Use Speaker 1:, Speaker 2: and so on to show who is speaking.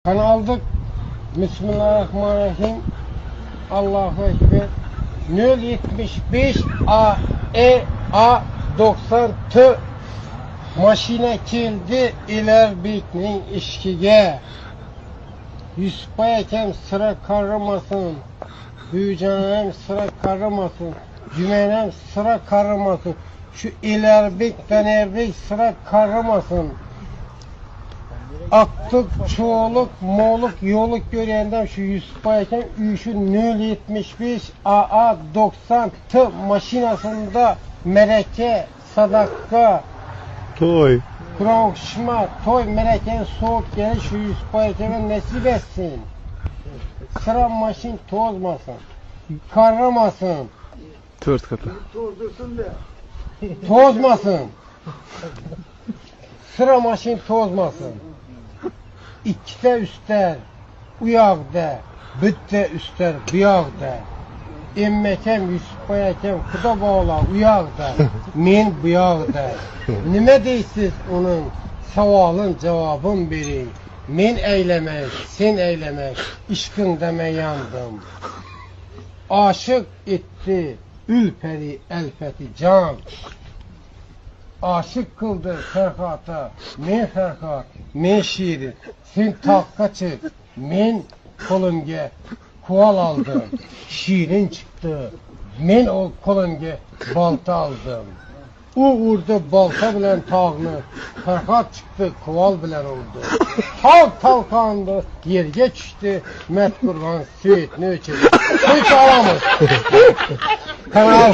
Speaker 1: Kan aldık. Bismillahirrahmanirrahim. Allahu Ekber. 075 A 90 T maşine kildi ilerbikning işkiga. Yusuf ekem sıra karımasın. Büyücanem sıra karımasın. Cümenem sıra karımasın. Şu ilerbik denerbik sıra karımasın. Aktık, çoğuluk, moğluk, yoluk göreyenden şu Yusuf Ayken şu 075 AA 90 T maşinasında mereke, sadaka,
Speaker 2: Toy.
Speaker 1: Kur'an okuşma, toy, mereken soğuk gelir şu Yusuf Ayken'e nasip etsin. Sıra maşin tozmasın, karlamasın,
Speaker 2: 4 katı.
Speaker 1: tozmasın. Sıra maşin tozmasın. İkide üstler, uyaqda, bütte üstler, buyaqda. Emmekem, Yusuf Aykem, kuda bağla, uyaqda, men buyaqda. Nime deysiz onun, savalın cevabın verin. Men eylemek, sen eylemek, işkın deme yandım. Aşık etti, ülperi, elfeti can. Aşık kıldı Ferhat'a, men Ferhat, men şiiri, sen takka çık, men kolumge kuval aldım, şiirin çıktı, men o kolumge balta aldım. O vurdu balta bilen tağını, Ferhat çıktı kuval bilen oldu. Tağ talkandı, yerge düştü, Met Kurban Seyit ne için? Hiç alamaz. Kanal.